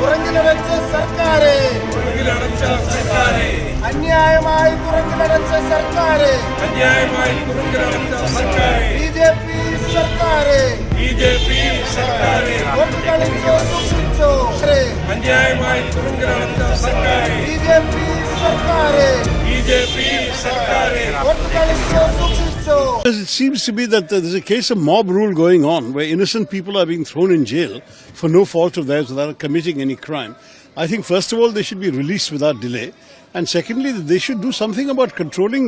തുറങ്കിലടച്ച സർക്കാര്, അന്യായമായി തുറങ്കിലടച്ച സർക്കാര്, ബി ജെ പി സർക്കാര് വോട്ട് കളിച്ചോ സൂക്ഷിച്ചോ, അന്യായമായി തുറങ്കിലടച്ച സർക്കാര്, ബി ജെ പി സർക്കാര് വോട്ട് കളിച്ചോ സൂക്ഷിച്ചോ. It seems to be that there's a case of mob rule going on where innocent people are being thrown in jail for no fault of theirs without committing any crime. I think first of all they should be released without delay, and secondly they should do something about controlling.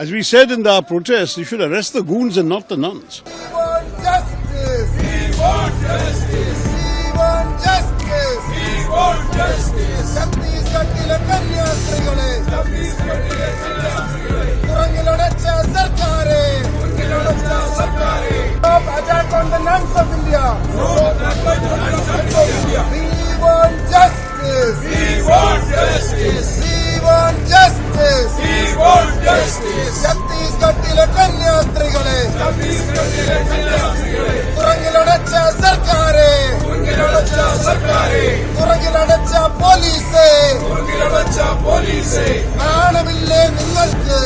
As we said in our protest, you should arrest the goons and not the nuns. We want justice. We want justice. We want justice. We want justice. ഛത്തീസ്ഗഡിലെ കന്യാസ്ത്രീകളെ തുറങ്കിലടച്ച സർക്കാരെ, attack on the nuns of India. We want justice. We want justice. We want justice. We want justice. ഛത്തീസ്ഗഡിലെ കന്യാസ്ത്രീകളെ തുറങ്കിലടച്ച സർക്കാരെ, തുറങ്കിലടച്ച പോലീസേ, നാണമില്ലേ നിങ്ങൾക്ക്,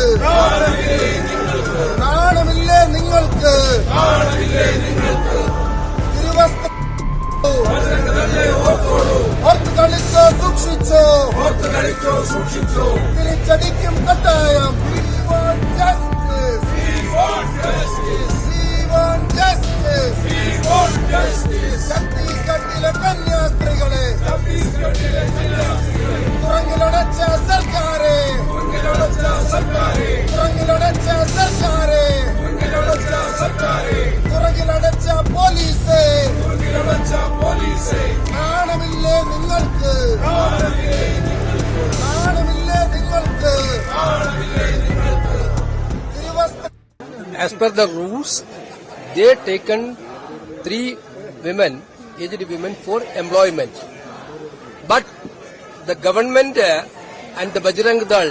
നാണമില്ലേ നിങ്ങൾക്ക്, തിരുവസ്ത്രം ഓർത്ത് കളിച്ചോ സൂക്ഷിച്ചോ, തിരിച്ചടിക്കും കട്ടായം. ഛത്തീസ്ഗഡിലെ കന്യാസ്ത്രീകളെ തുറങ്കിലടച്ച സർക്കാരെ, തുറങ്കിലടച്ച സർക്കാരെ, തുറങ്കിലടച്ച പോലീസേ, നാണമില്ലേ നിങ്ങൾക്ക്, നാണമില്ലേ നിങ്ങൾക്ക്. As per the rules, they taken 3 women, aged women, for employment. But the government and the Bajrang Dal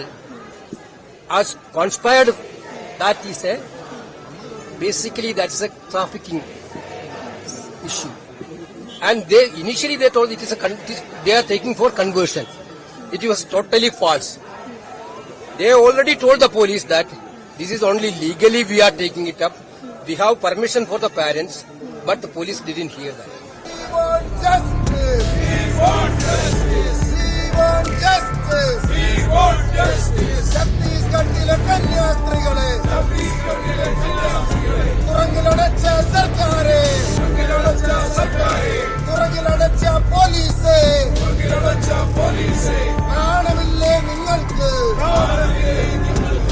has conspired. That is basically that is a trafficking issue. And they initially they told it is they are taking for conversion. It was totally false. They already told the police that this is only legally we are taking it up. We have permission for the parents, but the police didn't hear that. We want justice. We want justice. We want justice. We want justice. ഛത്തീസ്ഗഡിലെ കന്യാസ്ത്രീകളെ തുറങ്കിലടച്ച സർക്കാരെ, തുറങ്കിലടച്ച പോലീസേ, നാണമില്ലേ നിങ്ങൾക്ക്, നാണമില്ലേ നിങ്ങൾക്ക്.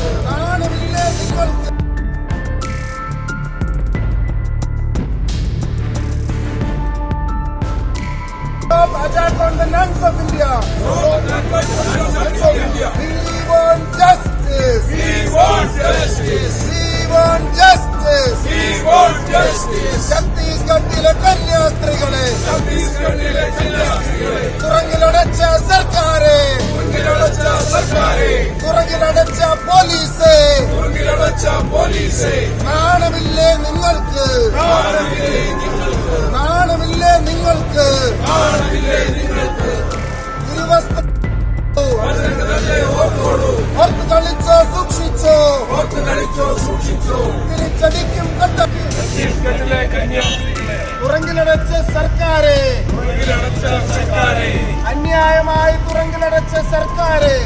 Attack on the nuns of India. We want justice. We want justice. We want justice. We want justice. ഛത്തീസ്ഗഡിലെ കന്യാസ്ത്രീകളെ തുറങ്കിലടച്ച സർക്കാരെ, തുറങ്കിലടച്ച പോലീസേ, നാണമില്ലേ നിങ്ങൾക്ക്, നാണമില്ലേ നിങ്ങൾക്ക്. തിരുവസ്ത്രം ഓർത്ത് കളിച്ചോ സൂക്ഷിച്ചോ, തിരിച്ചടിക്കും കട്ടായം. തുറങ്കിലടച്ച സർക്കാരെ, അന്യായമായി തുറങ്കിലടച്ച സർക്കാരെ,